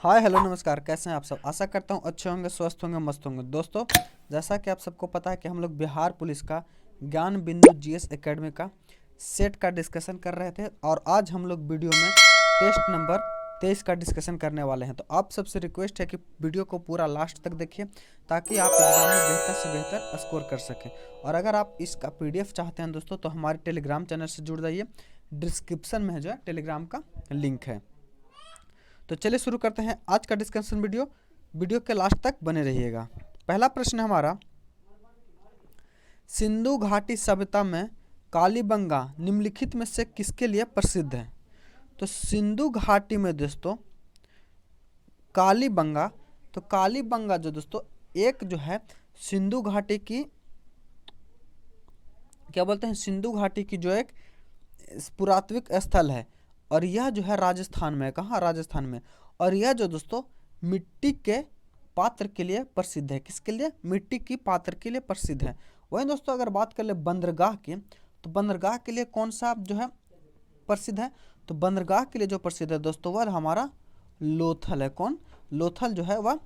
Hi hello नमस्कार, कैसे हैं आप सब। आशा करता हूँ अच्छे होंगे, स्वस्थ होंगे, मस्त होंगे। दोस्तों, जैसा कि आप सबको पता है कि हम लोग बिहार पुलिस का ज्ञान बिंदु जीएस एकेडमी का सेट का डिस्कशन कर रहे थे और आज हम लोग वीडियो में टेस्ट नंबर 23 का डिस्कशन करने वाले हैं। तो आप सबसे रिक्वेस्ट है कि वीडियो को पूरा लास्ट तक देखिए ताकि आप एग्जाम में बेहतर से बेहतर स्कोर कर सकें। और अगर आप इसका पीडीएफ चाहते हैं दोस्तों तो हमारे टेलीग्राम चैनल से जुड़ जाइए। डिस्क्रिप्शन में जो है टेलीग्राम का लिंक है। तो चलिए शुरू करते हैं आज का डिस्कशन। वीडियो के लास्ट तक बने रहिएगा। पहला प्रश्न है हमारा, सिंधु घाटी सभ्यता में कालीबंगा निम्नलिखित में से किसके लिए प्रसिद्ध है। तो सिंधु घाटी में दोस्तों कालीबंगा, तो कालीबंगा जो दोस्तों एक जो है सिंधु घाटी की, क्या बोलते हैं, सिंधु घाटी की जो एक पुरातात्विक स्थल है और यह जो है राजस्थान में, कहाँ, राजस्थान में। और यह जो दोस्तों मिट्टी के पात्र के लिए प्रसिद्ध है। किसके लिए? मिट्टी की पात्र के लिए प्रसिद्ध है। वहीं दोस्तों अगर बात कर ले बंदरगाह की, तो बंदरगाह के लिए कौन सा जो है प्रसिद्ध है? तो बंदरगाह के लिए जो प्रसिद्ध है दोस्तों वह हमारा लोथल है। कौन? लोथल जो है वह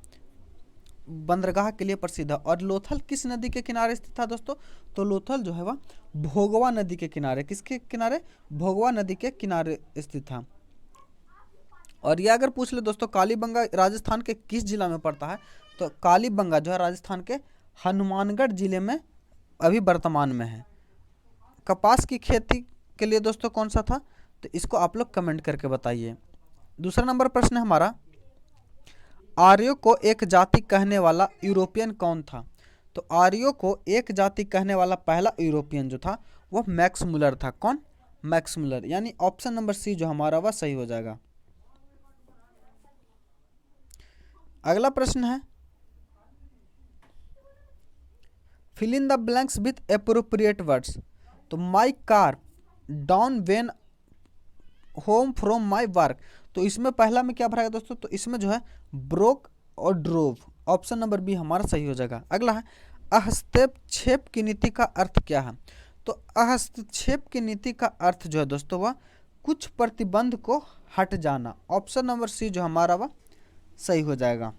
बंदरगाह के लिए प्रसिद्ध है। और लोथल किस नदी के किनारे स्थित था दोस्तों? तो लोथल जो है वह भोगवा नदी के किनारे, किसके किनारे? भोगवा नदी के किनारे स्थित था। और यह अगर पूछ ले दोस्तों कालीबंगा राजस्थान के किस जिला में पड़ता है, तो कालीबंगा जो है राजस्थान के हनुमानगढ़ जिले में अभी वर्तमान में है। कपास की खेती के लिए दोस्तों कौन सा था? तो इसको आप लोग कमेंट करके बताइए। दूसरा नंबर प्रश्न है हमारा, आर्यों को एक जाति कहने वाला यूरोपियन कौन था? तो आर्यों को एक जाति कहने वाला पहला यूरोपियन जो था वह मैक्स मुलर था। कौन? मैक्स मुलर, यानी ऑप्शन नंबर सी जो हमारा वह सही हो जाएगा। अगला प्रश्न है, fill in the blanks with appropriate words. तो my car down when home from my work, तो इसमें पहला में क्या भरा है दोस्तों? तो इसमें जो है ब्रोक और ड्रोव, ऑप्शन नंबर बी हमारा सही हो जाएगा। अगला है, हस्तक्षेप की नीति का अर्थ क्या है? तो हस्तक्षेप की नीति का अर्थ जो है दोस्तों वह कुछ प्रतिबंध को हट जाना, ऑप्शन नंबर सी जो हमारा वह सही हो जाएगा।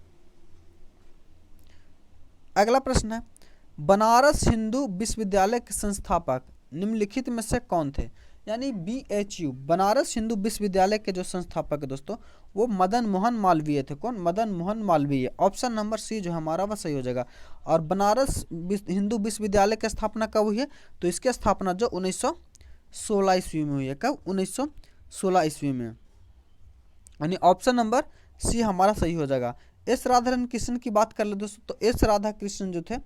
अगला प्रश्न है, बनारस हिंदू विश्वविद्यालय के संस्थापक निम्नलिखित में से कौन थे? यानी BHU बनारस हिंदू विश्वविद्यालय के जो संस्थापक है दोस्तों वो मदन मोहन मालवीय थे। कौन? Madan Mohan Malviya, option number C जो हमारा वह सही हो जाएगा। और बनारस हिंदू विश्वविद्यालय की स्थापना कब हुई है? तो इसकी स्थापना जो 1916 ईस्वी में हुई है। कब? 1916 ईस्वी में, यानी ऑप्शन नंबर सी हमारा सही हो जाएगा। एस राधाकृष्णन कृष्ण की बात कर ले दोस्तों, तो एस राधाकृष्णन जो थे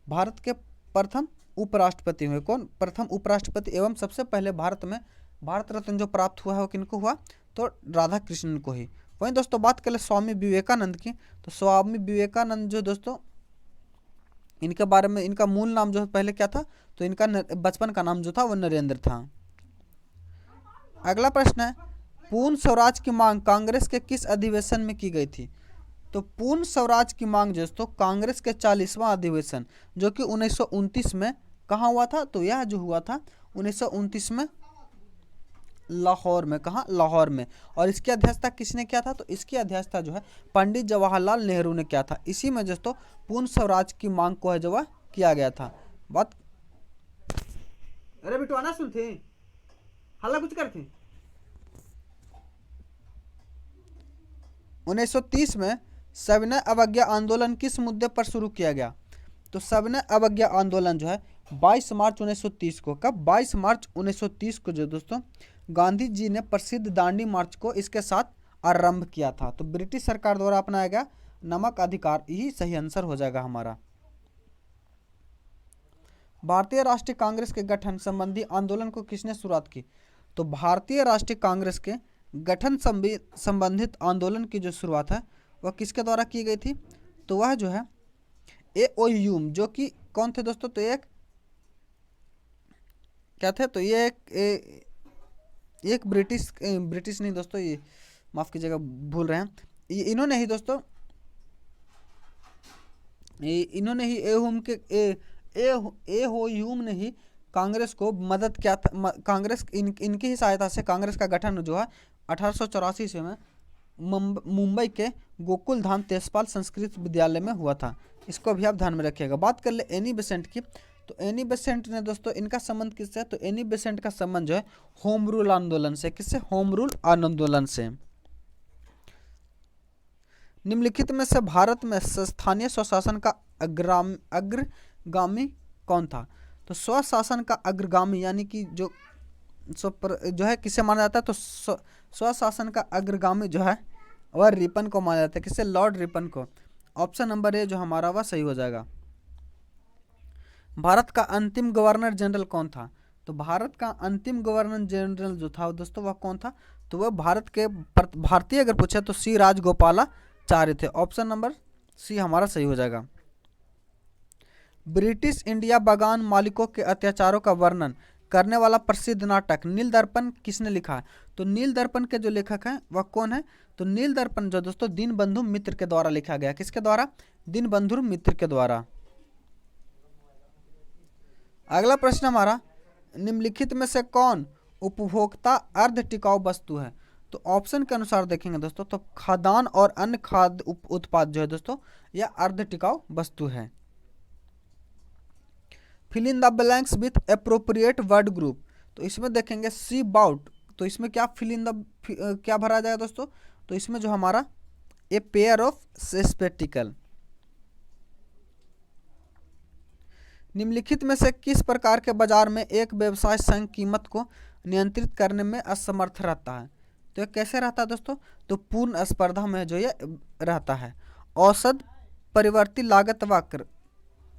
भारत के प्रथम उपराष्ट्रपति हुए। कौन? प्रथम उपराष्ट्रपति एवं सबसे पहले भारत में भारत रत्न जो प्राप्त हुआ है वो किनको हुआ? तो राधा कृष्णन को ही। वहीं दोस्तों बात कर ले स्वामी विवेकानंद की, तो स्वामी विवेकानंद जो दोस्तों इनके बारे में, इनका मूल नाम जो है पहले क्या था? तो इनका बचपन का नाम जो था वो नरेंद्र था। अगला प्रश्न है, पूर्ण स्वराज की मांग कांग्रेस के किस अधिवेशन में की गई थी? तो पूर्ण स्वराज की मांग दोस्तों कांग्रेस के 40वां अधिवेशन जो कि 1929 में कहाँ हुआ था? तो यह जो हुआ था 1929 में लाहौर में। कहाँ? लाहौर में। और इसकी अध्यक्षता किसने किया था? तो इसकी अध्यक्षता जो है पंडित जवाहरलाल नेहरू ने किया था। इसी में दोस्तों पूर्ण स्वराज की मांग को है जो वह किया गया था। बात, अरे बेटू आना सुनते हल्ला कुछ करते। 1930 में सविनय अवज्ञा आंदोलन किस मुद्दे पर शुरू किया गया? तो सविनय अवज्ञा आंदोलन जो है 22 मार्च 1930 को, कब? 22 मार्च 1930 को जो दोस्तों गांधी जी ने प्रसिद्ध दांडी मार्च को इसके साथ आरंभ किया था। तो ब्रिटिश सरकार द्वारा अपनाया गया नमक अधिकार, यही सही आंसर हो जाएगा हमारा। भारतीय राष्ट्रीय कांग्रेस के गठन संबंधी आंदोलन को किसने शुरुआत की? तो भारतीय राष्ट्रीय कांग्रेस के गठन संबंधित आंदोलन की जो शुरुआत है वह किसके द्वारा की गई थी? तो वह जो है AOU जो कि कौन थे दोस्तों? तो एक क्या थे? तो ये एक ब्रिटिश नहीं दोस्तों, ये माफ कीजिएगा भूल रहे हैं, ये इन्होंने ही दोस्तों, इन्होंने ही एओयूम ने ही कांग्रेस को मदद किया था। कांग्रेस इनकी ही सहायता से कांग्रेस का गठन जो है 1884 ईस्वी में मुंबई के गोकुल धाम तेजपाल संस्कृत विद्यालय में हुआ था। इसको भी आप ध्यान में रखिएगा। बात कर ले एनी बेसेंट की, तो एनी बेसेंट ने दोस्तों इनका संबंध किससे है? तो एनी बेसेंट का संबंध जो है होम रूल आंदोलन से। किससे? होम रूल आंदोलन से। निम्नलिखित में से भारत में स्थानीय स्वशासन का अग्रगामी कौन था? तो स्वशासन का अग्रगामी यानी कि जो है किसे माना जाता है? तो स्वशासन का अग्रगामी जो है वह रिपन को माना जाता है। किससे? लॉर्ड रिपन को। ऑप्शन नंबर ए जो हमारा वह सही हो जाएगा। भारत का अंतिम गवर्नर जनरल कौन था? तो भारत का अंतिम गवर्नर जनरल जो था दोस्तों वह कौन था? तो वह भारतीय अगर पूछे तो सी राजगोपालाचारी थे। ऑप्शन नंबर सी हमारा सही हो जाएगा। ब्रिटिश इंडिया बागान मालिकों के अत्याचारों का वर्णन करने वाला प्रसिद्ध नाटक नील दर्पण किसने लिखा है? तो नील दर्पण के जो लेखक हैं वह कौन है? तो नील दर्पण जो दोस्तों दीनबंधु मित्र के द्वारा लिखा गया। किसके द्वारा? दीनबंधु मित्र के द्वारा। अगला प्रश्न हमारा, निम्नलिखित में से कौन उपभोक्ता अर्ध टिकाऊ वस्तु है? तो ऑप्शन के अनुसार देखेंगे दोस्तों तो खाद्यान्न और अन्य खाद्य उत्पाद जो है दोस्तों यह अर्ध टिकाऊ वस्तु है। Fill in the blanks with appropriate word group, तो इसमें देखेंगे सी बाउट, तो इसमें क्या फिल इन द क्या भरा जाएगा दोस्तों? तो इसमें जो हमारा ए पेयर ऑफ स्पेक्टिकल। निम्नलिखित में से किस प्रकार के बाजार में एक व्यवसाय संघ कीमत को नियंत्रित करने में असमर्थ रहता है? तो ये कैसे रहता है दोस्तों? तो पूर्ण स्पर्धा में जो ये रहता है। औसत परिवर्ती लागत वक्र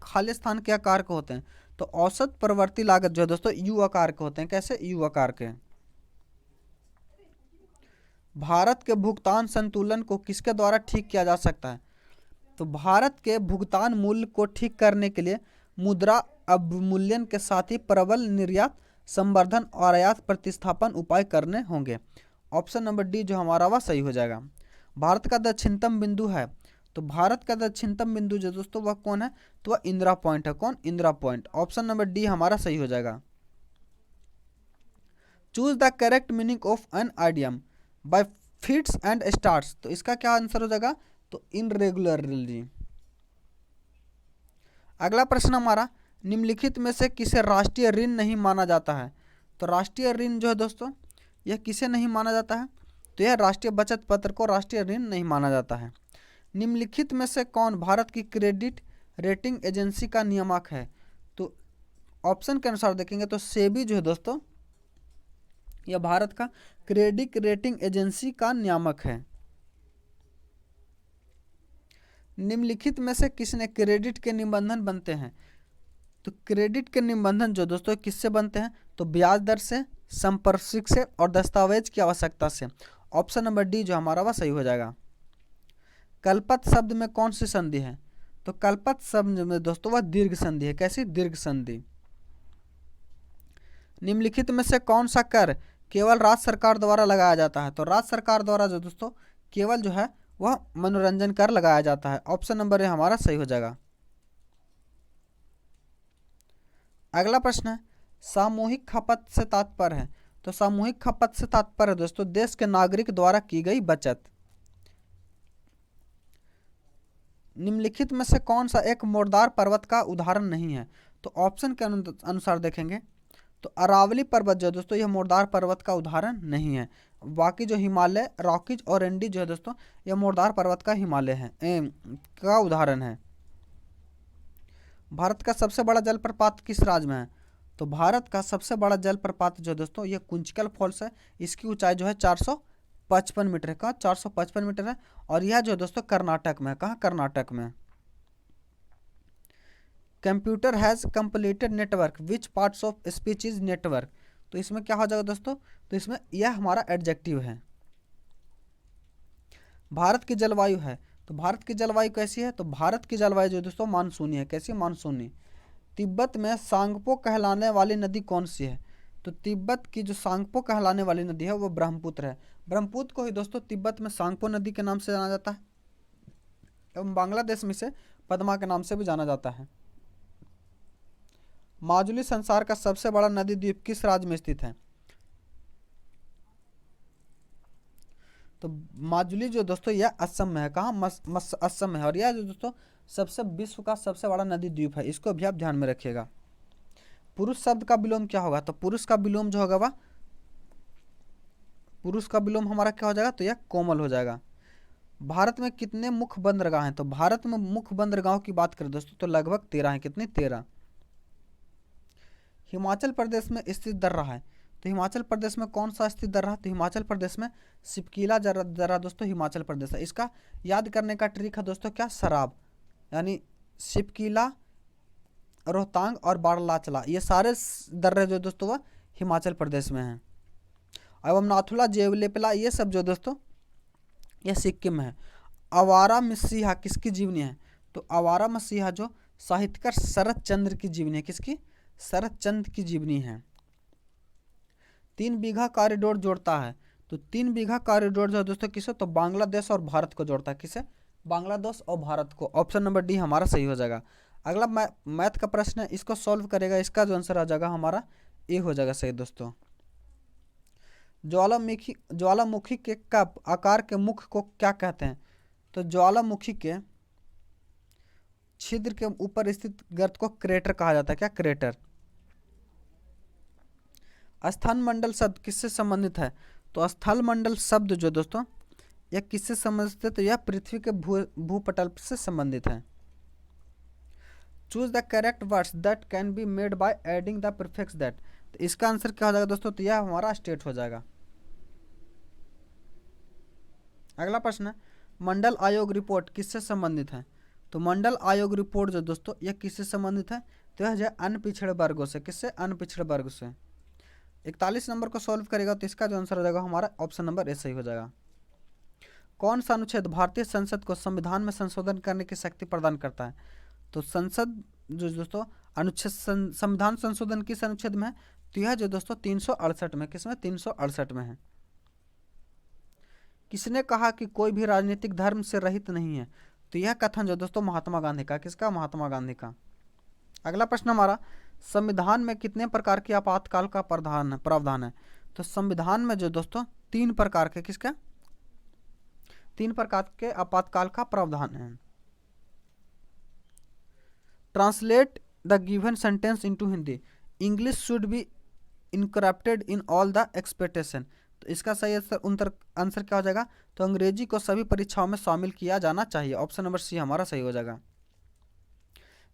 खाली स्थान के आकार के होते हैं। तो औसत परिवर्ती लागत जो है दोस्तों यू आकार के होते हैं। कैसे? यू आकार के। भारत के भुगतान संतुलन को किसके द्वारा ठीक किया जा सकता है? तो भारत के भुगतान मूल्य को ठीक करने के लिए मुद्रा अवमूल्यन के साथ ही प्रबल निर्यात संवर्धन और आयात प्रतिस्थापन उपाय करने होंगे। ऑप्शन नंबर डी जो हमारा वह सही हो जाएगा। भारत का दक्षिणतम बिंदु है, तो भारत का दक्षिणतम बिंदु जो दोस्तों वह कौन है? तो वह इंदिरा पॉइंट है। कौन? Indira point. Option number D हमारा सही हो जाएगा। Choose the correct meaning of an idiom by fits and starts, तो इसका क्या आंसर हो जाएगा? तो इनरेगुलरली। अगला प्रश्न हमारा, निम्नलिखित में से किसे राष्ट्रीय ऋण नहीं माना जाता है? तो राष्ट्रीय ऋण जो है दोस्तों यह किसे नहीं माना जाता है? तो यह राष्ट्रीय बचत पत्र को राष्ट्रीय ऋण नहीं माना जाता है। निम्नलिखित में से कौन भारत की क्रेडिट रेटिंग एजेंसी का नियामक है? तो ऑप्शन के अनुसार देखेंगे तो सेबी जो है दोस्तों यह भारत का क्रेडिट रेटिंग एजेंसी का नियामक है। निम्नलिखित में से किसने क्रेडिट के निबंधन बनते हैं? तो क्रेडिट के निबंधन जो दोस्तों किससे बनते हैं? तो ब्याज दर से, संपार्श्विक से और दस्तावेज की आवश्यकता से। ऑप्शन नंबर डी जो हमारा वह सही हो जाएगा। कल्पत शब्द में कौन सी संधि है? तो कल्पत शब्द में दोस्तों वह दीर्घ संधि है। कैसी? दीर्घ संधि। निम्नलिखित में से कौन सा कर केवल राज्य सरकार द्वारा लगाया जाता है? तो राज्य सरकार द्वारा जो दोस्तों केवल जो है वह मनोरंजन कर लगाया जाता है। ऑप्शन नंबर ए हमारा सही हो जाएगा। अगला प्रश्न है, सामूहिक खपत से तात्पर्य है? तो सामूहिक खपत से तात्पर्य दोस्तों देश के नागरिक द्वारा की गई बचत। निम्नलिखित में से कौन सा एक मोरदार पर्वत का उदाहरण नहीं है? तो ऑप्शन के अनुसार देखेंगे तो अरावली पर्वत जो है दोस्तों यह मोरदार पर्वत का उदाहरण नहीं है। बाकी जो हिमालय, रॉकीज और एंडी जो है दोस्तों यह मोरदार पर्वत का हिमालय है का उदाहरण है। भारत का सबसे बड़ा जलप्रपात किस राज्य में है? तो भारत का सबसे बड़ा जलप्रपात जो दोस्तों ये कुंचिकल फॉल्स है। इसकी ऊंचाई जो है 455 मीटर है। कहाँ? 455 मीटर है। और यह जो दोस्तों कर्नाटक में है। कहाँ? कर्नाटक में। Computer has completed network which parts of speech is network, तो इसमें क्या हो जाएगा दोस्तों? तो इसमें यह हमारा एडजेक्टिव है। भारत की जलवायु है, तो भारत की जलवायु कैसी है? तो भारत की जलवायु जो दोस्तों मानसूनी है। कैसी? मानसूनी। तिब्बत में सांगपो कहलाने वाली नदी कौन सी है? तो तिब्बत की जो सांगपो कहलाने वाली नदी है वो ब्रह्मपुत्र है। ब्रह्मपुत्र को ही दोस्तों तिब्बत में सांगपो नदी के नाम से जाना जाता है एवं बांग्लादेश में इसे पद्मा के नाम से भी जाना जाता है। माजुली संसार का सबसे बड़ा नदी द्वीप किस राज्य में स्थित है? तो माजुली जो दोस्तों यह असम में है, कहाँ असम में है। और यह जो दोस्तों सबसे विश्व का सबसे बड़ा नदी द्वीप है, इसको भी आप ध्यान में रखिएगा। पुरुष शब्द का विलोम क्या होगा, तो पुरुष का विलोम जो होगा वह पुरुष का विलोम हमारा क्या हो जाएगा, तो यह कोमल हो जाएगा। भारत में कितने मुख्य बंदरगाह हैं, तो भारत में मुख्य बंदरगाहों की बात करें दोस्तों तो लगभग 13 हैं। कितनी, 13। हिमाचल प्रदेश में स्थित दर्रा है, तो हिमाचल प्रदेश में कौन सा स्थित दर्रा, तो हिमाचल प्रदेश में सिपकीला दर्रा दोस्तों हिमाचल प्रदेश है। इसका याद करने का ट्रिक है दोस्तों क्या, शराब, यानी सिपकीला, रोहतांग और बाड़लाचला, ये सारे दर्रे जो दोस्तों वह हिमाचल प्रदेश में हैं। एवं नाथुला, जेवलेपला, ये सब जो दोस्तों यह सिक्किम में है। आवारा मसीहा किसकी जीवनी है, तो आवारा मसीहा जो साहित्यकार शरत चंद्र की जीवनी है, किसकी, शरत चंद्र की जीवनी है। 3 बीघा कॉरिडोर जोड़ता है, तो 3 बीघा कॉरिडोर जो है दोस्तों किसे, तो बांग्लादेश और भारत को जोड़ता है। किसे, बांग्लादेश और भारत को। ऑप्शन नंबर डी हमारा सही हो जाएगा। अगला मैथ का प्रश्न है, इसको सॉल्व करेगा, इसका जो आंसर आ जाएगा हमारा ए हो जाएगा सही दोस्तों। ज्वालामुखी के कप आकार के मुख को क्या कहते हैं, तो ज्वालामुखी के छिद्र के ऊपर स्थित गर्त को क्रेटर कहा जाता है। क्या, क्रेटर। स्थल मंडल शब्द किससे संबंधित है, तो स्थल मंडल शब्द जो दोस्तों यह किससे संबंधित है, तो यह पृथ्वी के भूपटल से संबंधित है। Choose the correct words that can be made by adding the prefix that, तो इसका आंसर क्या हो जाएगा दोस्तों, तो यह हमारा स्टेट हो जाएगा। अगला प्रश्न है, मंडल आयोग रिपोर्ट किससे संबंधित है, तो मंडल आयोग रिपोर्ट जो दोस्तों यह किससे संबंधित है, तो यह है अन्य पिछड़े वर्गों से। किससे, अन्य पिछड़े वर्ग से। 41 नंबर को सॉल्व करेगा तो इसका जो आंसर हो जाएगा हमारा ऑप्शन नंबर ए सही हो जाएगा। कौन सा अनुच्छेद भारतीय संसद को संविधान में संशोधन करने की शक्ति प्रदान करता है, तो संसद जो दोस्तों अनुच्छेद संविधान संशोधन किस अनुच्छेद में है, तो यह जो दोस्तों 368 में, किसमें, 368 में है। किसने कहा कि कोई भी राजनीतिक धर्म से रहित नहीं है, तो यह कथन जो दोस्तों महात्मा गांधी का। किसका, महात्मा गांधी का। अगला प्रश्न हमारा, संविधान में कितने प्रकार के आपातकाल का प्रावधान है, तो संविधान में जो दोस्तों 3 प्रकार के, किसका, 3 प्रकार के आपातकाल का प्रावधान है। Translate the given sentence into Hindi, English should be incorporated in all the expectation, तो इसका सही आंसर क्या हो जाएगा, तो अंग्रेजी को सभी परीक्षाओं में शामिल किया जाना चाहिए। ऑप्शन नंबर सी हमारा सही हो जाएगा।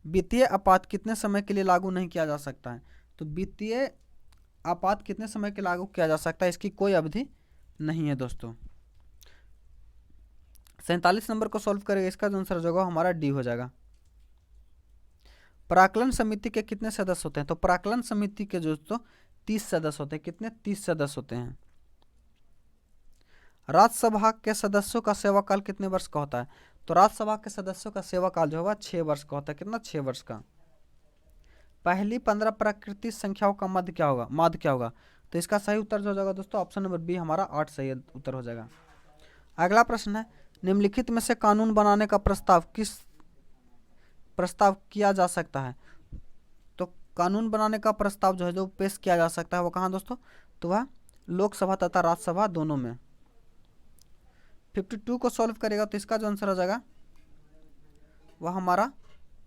वित्तीय आपात कितने समय के लिए लागू नहीं किया जा सकता है, तो वित्तीय आपात कितने समय के लागू किया जा सकता है, इसकी कोई अवधि नहीं है दोस्तों। 47 नंबर को सॉल्व करेगा, इसका जो आंसर होगा हमारा डी हो जाएगा। प्राक्कलन समिति के कितने सदस्य होते हैं, तो प्राक्कलन समिति के दोस्तों 30 सदस्य होते हैं। कितने, 30 सदस्य होते हैं। राज्यसभा के सदस्यों का सेवाकाल कितने वर्ष का होता है, तो राज्यसभा के सदस्यों का सेवाकाल जो होगा 6 वर्ष का होता है। कितना, 6 वर्ष का। पहली 15 प्राकृतिक संख्याओं का माध्य क्या होगा, तो इसका सही उत्तर जो हो जाएगा दोस्तों ऑप्शन नंबर बी हमारा 8 सही उत्तर हो जाएगा। अगला प्रश्न है, निम्नलिखित में से कानून बनाने का प्रस्ताव किया जा सकता है, तो कानून बनाने का प्रस्ताव जो है जो पेश किया जा सकता है वो कहाँ दोस्तों, तो वह लोकसभा तथा राज्यसभा दोनों में। 52 को सॉल्व करेगा तो इसका जो आंसर हो जाएगा वह हमारा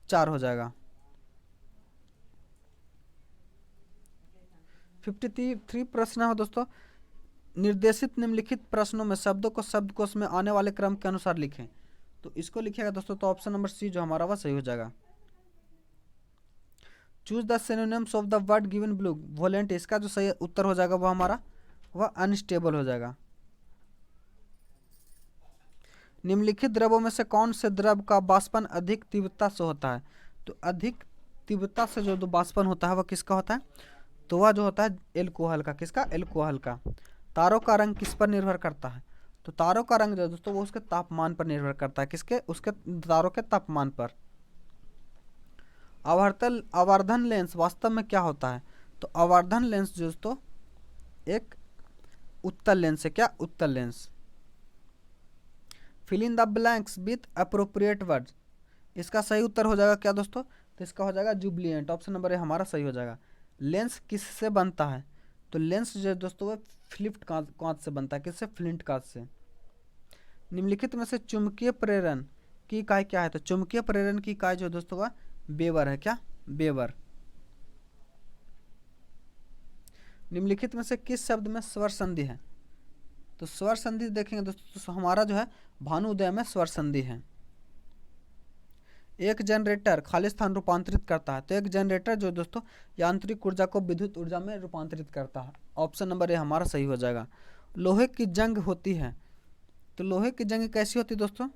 4 हो जाएगा। 53 प्रश्न है दोस्तों, निर्देशित निम्नलिखित प्रश्नों में शब्दों को शब्दकोश में आने वाले क्रम के अनुसार लिखें, तो इसको लिखिएगा दोस्तों तो ऑप्शन नंबर सी जो हमारा वह सही हो जाएगा। Choose the synonyms of the word given below, वोलेंट, इसका जो सही उत्तर हो जाएगा वह हमारा वह अनस्टेबल हो जाएगा। निम्नलिखित द्रवों में से कौन से द्रव का वाष्पन अधिक तीव्रता से होता है, तो अधिक तीव्रता से जो वाष्पन होता है वह किसका होता है, तो वह जो होता है एल्कोहल का। किसका, एल्कोहल का। तारों का रंग किस पर निर्भर करता है, तो तारों का रंग जो दोस्तों वो उसके तापमान पर निर्भर करता है। किसके, उसके तारों के तापमान पर। आवर्धन लेंस वास्तव में क्या होता है, तो आवर्धन लेंस जो दोस्तों एक उत्तल लेंस है। क्या, उत्तल लेंस। Fill in the blanks with appropriate words, इसका सही उत्तर हो जाएगा क्या दोस्तों, तो इसका हो जाएगा जुबलिएंट। ऑप्शन नंबर ए हमारा सही हो जाएगा। लेंस किससे बनता है, तो लेंस जो दोस्तों वो फ्लिप्ड कांच से बनता है। किससे, फ्लिंट कांच से। निम्नलिखित में से चुंबकीय प्रेरण की इकाई क्या है? तो चुंबकीय प्रेरण की इकाई जो दोस्तों वह वेबर है। क्या? वेबर। निम्नलिखित में से किस शब्द में स्वर संधि है? तो स्वर संधि देखेंगे दोस्तों तो हमारा जो है भानुदय में स्वर संधि है। एक जनरेटर खाली स्थान रूपांतरित करता है। तो एक जनरेटर जो दोस्तों यांत्रिक ऊर्जा को विद्युत ऊर्जा में रूपांतरित करता है। ऑप्शन नंबर ए हमारा सही हो जाएगा। लोहे की जंग होती है। तो लोहे की जंग कैसी होती है दोस्तों?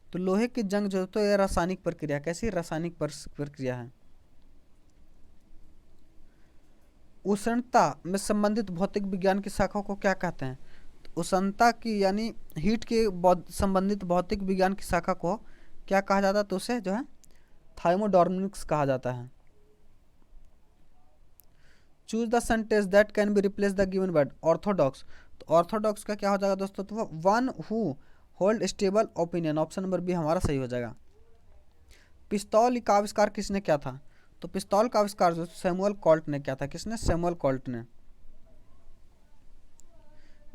तो लोहे की जंग जो तो यह रासायनिक प्रक्रिया, कैसी रासायनिक प्रक्रिया है। उष्णता में संबंधित भौतिक विज्ञान की शाखा को क्या कहते हैं? तो उष्णता की यानी हीट के संबंधित भौतिक विज्ञान की शाखा को क्या कहा जाता है? तो उसे जो है थार्मोडायनामिक्स कहा जाता है। Choose the sentence that can be replace the given word orthodox. तो ऑर्थोडॉक्स का क्या हो जाएगा दोस्तों? तो one who hold stable opinion. Option number B हमारा सही हो जाएगा। पिस्तौल का आविष्कार किसने किया था? तो पिस्तौल का आविष्कार जो सैमुअल कॉल्ट ने किया था। किसने? सैमुअल कॉल्ट ने।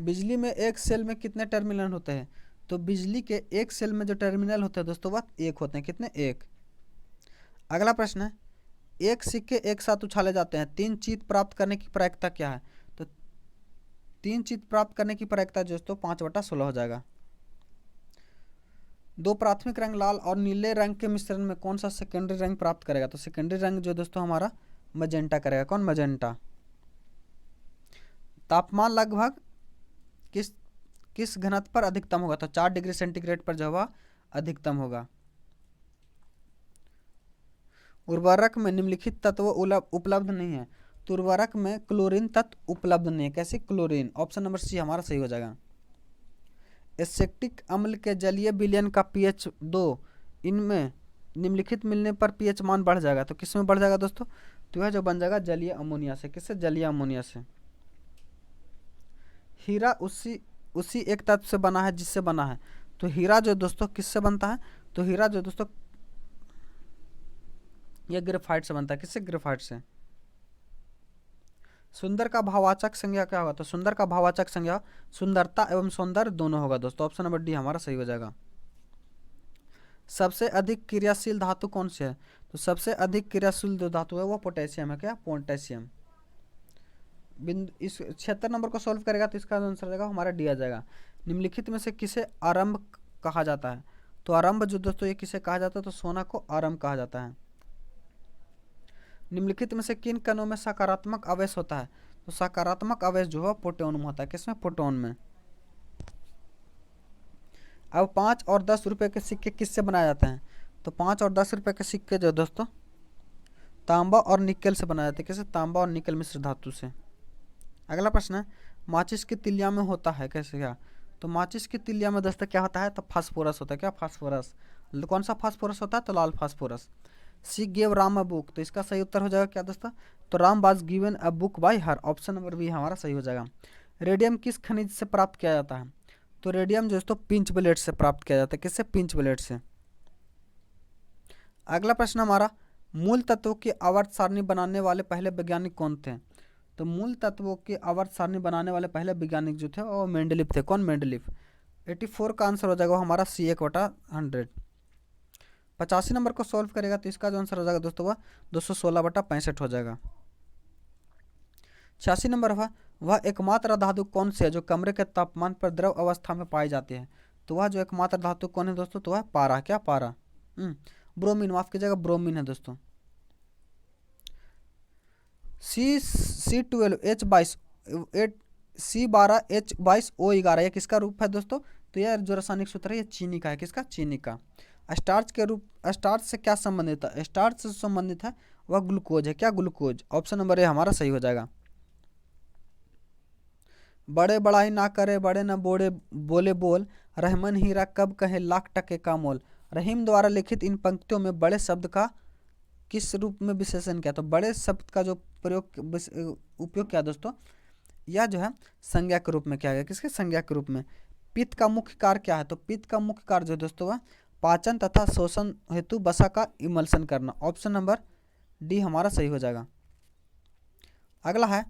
बिजली में एक सेल में कितने टर्मिनल होते हैं? तो बिजली के एक सेल में जो टर्मिनल होते हैं दोस्तों वह एक होते हैं। कितने? एक। अगला प्रश्न है, एक सिक्के एक साथ उछाले जाते हैं, 3 जीत प्राप्त करने की प्रायिकता क्या है? तो 3 जीत प्राप्त करने की प्रायिकता दोस्तों 5/16 हो जाएगा। 2 प्राथमिक रंग लाल और नीले रंग के मिश्रण में कौन सा सेकेंडरी रंग प्राप्त करेगा? तो सेकेंडरी रंग जो दोस्तों हमारा मजेंटा करेगा। कौन? मजेंटा। तापमान लगभग किस घनत्व पर अधिकतम होगा? तो 4 डिग्री सेंटीग्रेड पर जो हवा अधिकतम होगा। उर्वरक में निम्नलिखित तत्व उपलब्ध नहीं है। तो उर्वरक में क्लोरीन तत्व उपलब्ध नहीं है। कैसे? क्लोरीन। ऑप्शन नंबर सी हमारा सही हो जाएगा। एसेटिक अम्ल के जलीय विलयन का पीएच 2 इनमें निम्नलिखित मिलने पर पीएच मान बढ़ जाएगा। तो किस में बढ़ जाएगा दोस्तों? तो यह जो बन जाएगा जलीय अमोनिया से। किससे? जलीय अमोनिया से। हीरा उसी एक तत्व से बना है जिससे बना है। तो हीरा जो दोस्तों किससे बनता है? तो हीरा जो दोस्तों यह ग्रेफाइट से बनता है। किससे? ग्रेफाइट से। सुंदर का भाववाचक संज्ञा क्या होगा? तो सुंदर का भाववाचक संज्ञा सुंदरता एवं सौंदर्य दोनों होगा दोस्तों। ऑप्शन नंबर डी हमारा सही हो जाएगा। सबसे अधिक क्रियाशील धातु कौन सी है? तो सबसे अधिक क्रियाशील जो धातु है वो पोटेशियम है। क्या? पोटेशियम। बिंदु इस 76 नंबर को सॉल्व करेगा तो इसका आंसर रहेगा हमारा डी आ जाएगा। निम्नलिखित में से किसे आरंभ कहा जाता है? तो आरंभ जो दोस्तों ये किसे कहा जाता है? तो सोना को आरंभ कहा जाता है। निम्नलिखित में से किन कणों में सकारात्मक आवेश होता है? तो सकारात्मक आवेश जो है प्रोटॉन में होता है। किसमें? प्रोटॉन में। अब 5 और 10 रुपए के सिक्के किससे बनाए जाते हैं? तो 5 और 10 रुपए के सिक्के जो दोस्तों तांबा और निकल से बनाए जाते हैं। किससे? तांबा और निकल मिश्र धातु से। अगला प्रश्न है, माचिस की तिलिया में होता है कैसे? क्या? तो माचिस की तिलिया में दोस्तों क्या होता है? तो फास्फोरस होता है। क्या? फास्फोरस। कौन सा फास्फोरस होता है? तो लाल फास्फोरस। She gave Ram a book. तो इसका सही उत्तर हो जाएगा क्या दोस्तों? तो Ram was given a book by her. Option number B हमारा सही हो जाएगा। रेडियम किस खनिज से प्राप्त किया जाता है? तो रेडियम जो दोस्तों पिंच ब्लेड से प्राप्त किया जाता है। किससे? पिंच ब्लेड से। अगला प्रश्न हमारा, मूल तत्वों की आवर्त सारणी बनाने वाले पहले वैज्ञानिक कौन थे? तो मूल तत्वों की आवर्त सारणी बनाने वाले पहले वैज्ञानिक जो थे वो मेंडलीफ थे। कौन? मेंडलीफ। 84 का आंसर हो जाएगा हमारा सी 1/100। 85 नंबर को सॉल्व करेगा तो इसका जो आंसर हो जाएगा दोस्तों वह 216/65 हो जाएगा। 86 नंबर वह एकमात्र धातु कौन सी है जो कमरे के तापमान पर द्रव अवस्था में पाई जाती है? तो वह जो एकमात्र धातु कौन है दोस्तों? तो वह पारा। क्या? पारा। ब्रोमीन, माफ कीजिएगा, ब्रोमीन है दोस्तों। C12H22 C12H22O11 ये किसका रूप है दोस्तों? तो यह जो रासायनिक सूत्र है ये चीनी का है। किसका? चीनी का। स्टार्च से क्या संबंधित है? स्टार्च से संबंधित है वह ग्लूकोज है। क्या? ग्लूकोज। ऑप्शन नंबर ए हमारा सही हो जाएगा। बड़े बड़ाई ना करे, बड़े न बोले बोल, रहमन हीरा कब कहे लाख टके का मोल। रहीम द्वारा लिखित इन पंक्तियों में बड़े शब्द का किस रूप में विशेषण किया? तो बड़े शब्द का जो उपयोग किया दोस्तों यह जो है संज्ञा के रूप में किया गया। किसके? संज्ञा के रूप में। पित्त का मुख्य कार्य क्या है? तो पित्त का मुख्य कार्य जो दोस्तों वह पाचन तथा शोषण हेतु वसा का इमल्सन करना। ऑप्शन नंबर डी हमारा सही हो जाएगा। अगला है,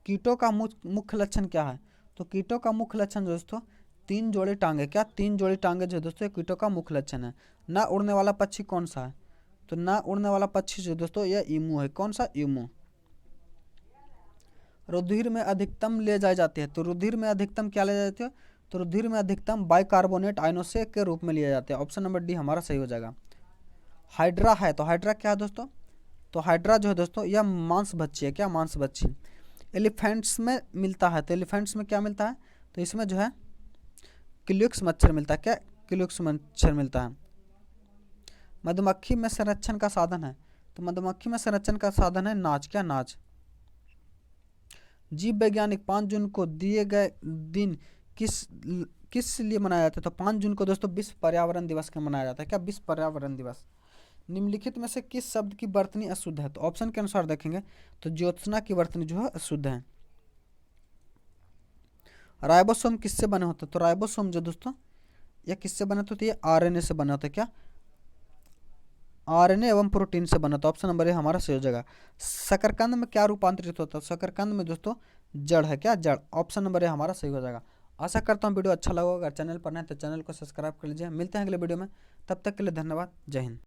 कीटों का मुख्य लक्षण क्या है? तो कीटों का मुख्य लक्षण दोस्तों तीन जोड़ी टांगे, क्या तीन जोड़ी टांगे जो है दोस्तों ये कीटों का मुख्य लक्षण है। ना उड़ने वाला पक्षी कौन सा है, तो ना उड़ने वाला पक्षी जो दोस्तों यह ईमू है। कौन सा, ईमू। रुधिर में अधिकतम ले जाए जाते हैं, तो रुधिर में अधिकतम क्या ले जाते हैं, तो रुधिर में अधिकतम बाइकार्बोनेट आयनों से के रूप में लिए जाते हैं। ऑप्शन नंबर डी हमारा सही हो जाएगा। हाइड्रा है, तो हाइड्रा क्या है दोस्तों, तो हाइड्रा जो है दोस्तों यह मांसभक्षी है। क्या, मांसभक्षी। एलिफेंट्स में मिलता है, तो एलिफेंट्स में क्या मिलता है, तो इसमें जो है क्यूलिक्स मच्छर मिलता है। क्या, क्यूलिक्स मच्छर मिलता है। मधुमक्खी में संरक्षण का साधन है, तो मधुमक्खी में संरक्षण का साधन है नाज। क्या, नाज। जीव वैज्ञानिक 5 जून को दिए गए दिन किस किस लिए मनाया जाता है, तो 5 जून को दोस्तों विश्व पर्यावरण दिवस का मनाया जाता है। क्या, विश्व पर्यावरण दिवस। निम्नलिखित में से किस शब्द की वर्तनी अशुद्ध है, तो ऑप्शन के अनुसार देखेंगे तो ज्योत्सना की वर्तनी जो है अशुद्ध है। राइबोसोम किससे बने होते हैं, तो राइबोसोम जो दोस्तों यह किससे बने होते हैं, ये आरएनए से बने होते हैं। क्या, आरएनए एवं प्रोटीन से बना, तो ऑप्शन नंबर ए हमारा सही हो जाएगा। शकरकंद में क्या रूपांतरित होता है, शकरकंद में दोस्तों जड़ है। क्या, जड़। ऑप्शन नंबर ए हमारा सही हो जाएगा। आशा करता हूँ वीडियो अच्छा लगा होगा। अगर चैनल पर नए तो चैनल को सब्सक्राइब कर लीजिए। मिलते हैं अगले वीडियो में, तब तक के लिए धन्यवाद। जय हिंद।